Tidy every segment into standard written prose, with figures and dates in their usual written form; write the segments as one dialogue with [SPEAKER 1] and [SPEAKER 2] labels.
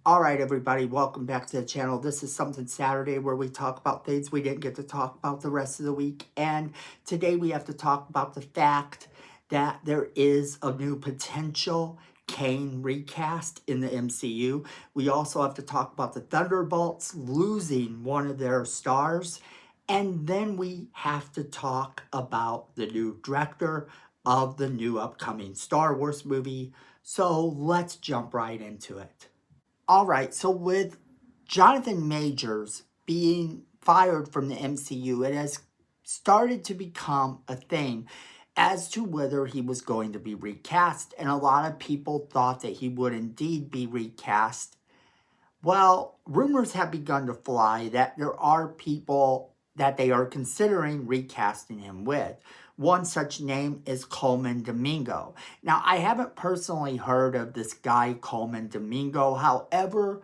[SPEAKER 1] All right, everybody, welcome back to the channel. This is Something Saturday where we talk about things we didn't get to talk about the rest of the week. And today we have to talk about the fact that there is a new potential Kane recast in the MCU. We also have to talk about the Thunderbolts losing one of their stars. And then we have to talk about the new director of the new upcoming Star Wars movie. So let's jump right into it. All right, so with Jonathan Majors being fired from the MCU, it has started to become a thing as to whether he was going to be recast. And a lot of people thought that he would indeed be recast. Well, rumors have begun to fly that there are people that they are considering recasting him with. One such name is Coleman Domingo. Now, I haven't personally heard of this guy, Coleman Domingo. However,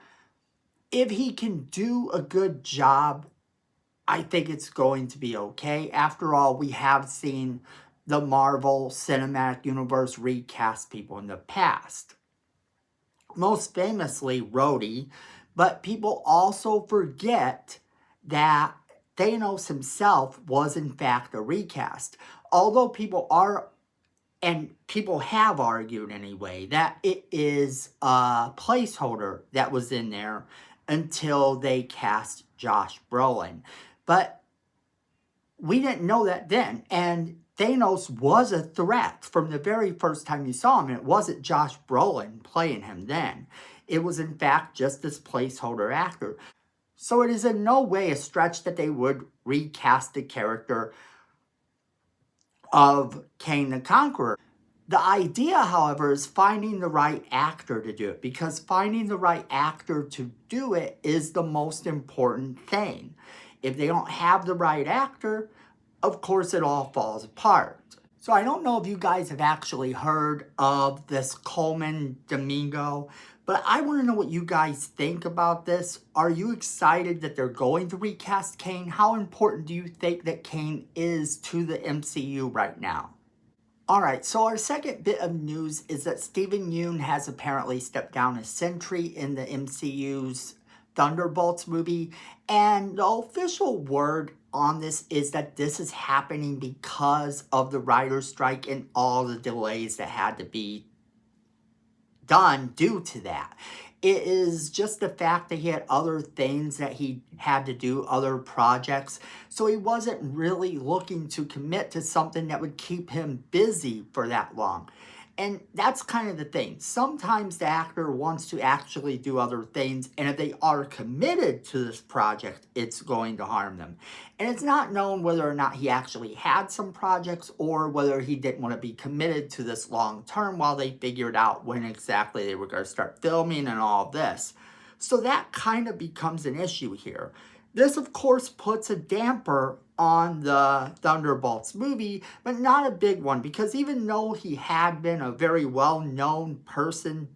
[SPEAKER 1] if he can do a good job, I think it's going to be okay. After all, we have seen the Marvel Cinematic Universe recast people in the past. Most famously, Rhodey, but people also forget that Thanos himself was in fact a recast. Although people are, and people have argued anyway, that it is a placeholder that was in there until they cast Josh Brolin. But we didn't know that then, and Thanos was a threat from the very first time you saw him, and it wasn't Josh Brolin playing him then. It was in fact just this placeholder actor. So it is in no way a stretch that they would recast the character of Kang the Conqueror. The idea, however, is finding the right actor to do it, because finding the right actor to do it is the most important thing. If they don't have the right actor, of course it all falls apart. So I don't know if you guys have actually heard of this Coleman Domingo, but I want to know what you guys think about this. Are you excited that they're going to recast Kane? How important do you think that Kane is to the MCU right now? Alright, so our second bit of news is that Steven Yeun has apparently stepped down as Sentry in the MCU's Thunderbolts movie, and the official word on this is that this is happening because of the writer's strike and all the delays that had to be done due to that. It is just the fact that he had other things that he had to do, other projects. So he wasn't really looking to commit to something that would keep him busy for that long. And that's kind of the thing. Sometimes the actor wants to actually do other things, and if they are committed to this project, it's going to harm them. And it's not known whether or not he actually had some projects or whether he didn't want to be committed to this long term while they figured out when exactly they were going to start filming and all this. So that kind of becomes an issue here. This, of course, puts a damper on the Thunderbolts movie, but not a big one, because even though he had been a very well-known person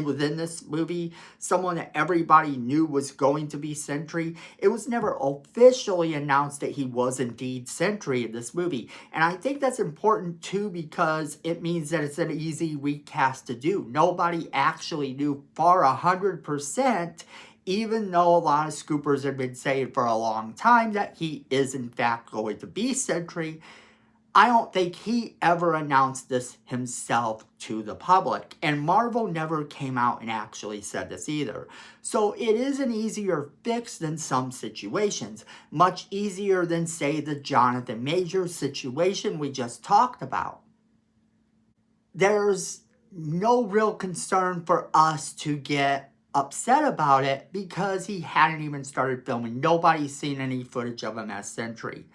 [SPEAKER 1] within this movie, someone that everybody knew was going to be Sentry, it was never officially announced that he was indeed Sentry in this movie. And I think that's important too, because it means that it's an easy recast to do. Nobody actually knew for 100%, even though a lot of scoopers have been saying for a long time that he is in fact going to be Sentry. I don't think he ever announced this himself to the public. And Marvel never came out and actually said this either. So it is an easier fix than some situations. Much easier than, say, the Jonathan Majors situation we just talked about. There's no real concern for us to get upset about it because he hadn't even started filming. Nobody's seen any footage of him as Sentry.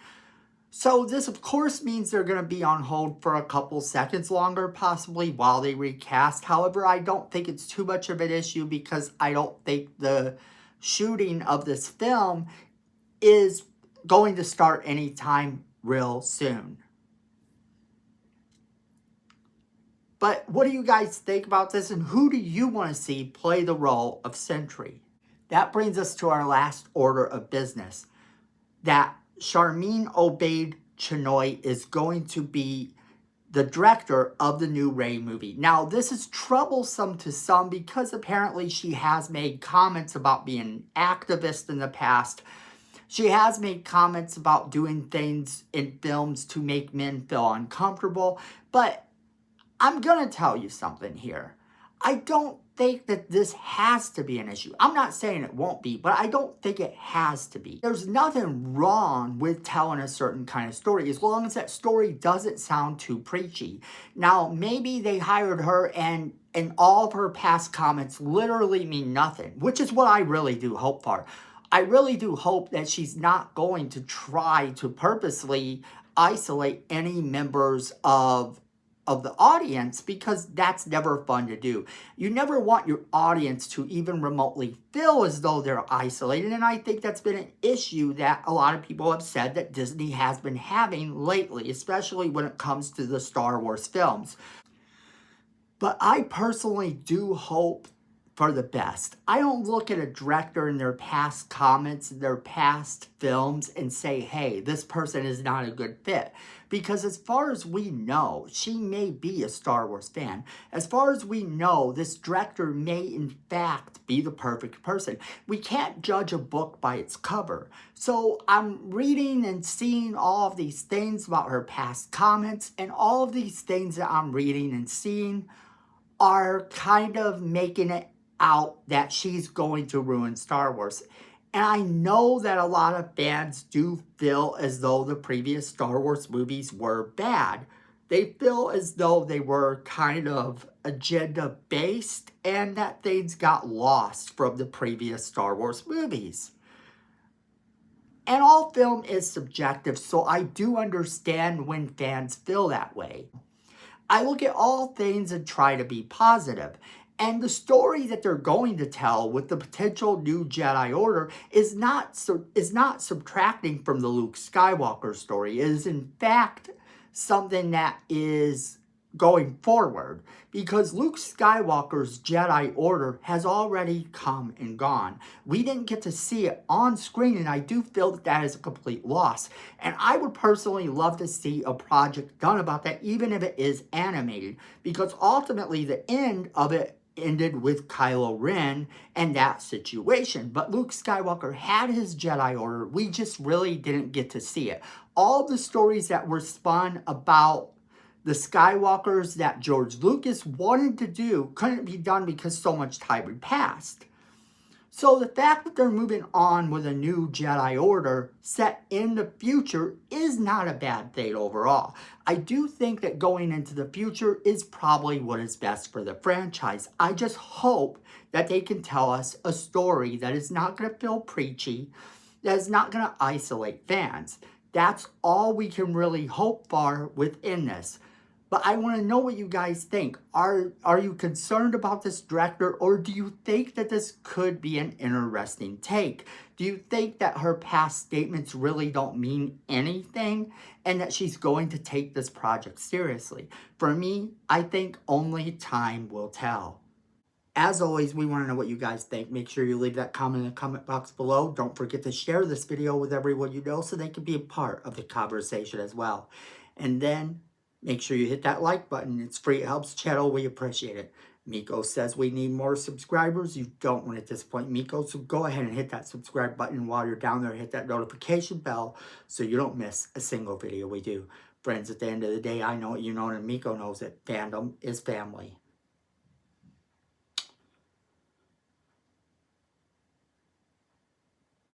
[SPEAKER 1] So this, of course, means they're going to be on hold for a couple seconds longer, possibly, while they recast. However, I don't think it's too much of an issue because I don't think the shooting of this film is going to start anytime real soon. But what do you guys think about this, and who do you want to see play the role of Sentry? That brings us to our last order of business, that Charmin Obaid Chinoy is going to be the director of the new Rey movie. Now, this is troublesome to some because apparently she has made comments about being an activist in the past. She has made comments about doing things in films to make men feel uncomfortable. But I'm going to tell you something here. I don't think that this has to be an issue. I'm not saying it won't be, but I don't think it has to be. There's nothing wrong with telling a certain kind of story as long as that story doesn't sound too preachy. Now, maybe they hired her and all of her past comments literally mean nothing, which is what I really do hope for. I really do hope that she's not going to try to purposely isolate any members of the audience, because that's never fun to do. You never want your audience to even remotely feel as though they're isolated, and I think that's been an issue that a lot of people have said that Disney has been having lately, especially when it comes to the Star Wars films. But I personally do hope for the best. I don't look at a director and their past comments, their past films, and say, hey, this person is not a good fit. Because as far as we know, she may be a Star Wars fan. As far as we know, this director may in fact be the perfect person. We can't judge a book by its cover. So I'm reading and seeing all of these things about her past comments, and all of these things that I'm reading and seeing are kind of making it out that she's going to ruin Star Wars. And I know that a lot of fans do feel as though the previous Star Wars movies were bad. They feel as though they were kind of agenda-based and that things got lost from the previous Star Wars movies. And all film is subjective, so I do understand when fans feel that way. I look at all things and try to be positive. And the story that they're going to tell with the potential new Jedi Order is not subtracting from the Luke Skywalker story. It is in fact something that is going forward, because Luke Skywalker's Jedi Order has already come and gone. We didn't get to see it on screen, and I do feel that that is a complete loss. And I would personally love to see a project done about that, even if it is animated, because ultimately the end of it ended with Kylo Ren and that situation. But Luke Skywalker had his Jedi Order. We just really didn't get to see it. All the stories that were spun about the Skywalkers that George Lucas wanted to do couldn't be done because so much time had passed. So the fact that they're moving on with a new Jedi Order set in the future is not a bad thing overall. I do think that going into the future is probably what is best for the franchise. I just hope that they can tell us a story that is not going to feel preachy, that is not going to isolate fans. That's all we can really hope for within this. But I want to know what you guys think. Are you concerned about this director, or do you think that this could be an interesting take? Do you think that her past statements really don't mean anything and that she's going to take this project seriously? For me, I think only time will tell. As always, we want to know what you guys think. Make sure you leave that comment in the comment box below. Don't forget to share this video with everyone you know so they can be a part of the conversation as well. And then make sure you hit that like button. It's free. It helps the channel. We appreciate it. Miko says we need more subscribers. You don't want to disappoint Miko, so go ahead and hit that subscribe button while you're down there. Hit that notification bell so you don't miss a single video we do. Friends, at the end of the day, I know it, you know it, and Miko knows it. Fandom is family.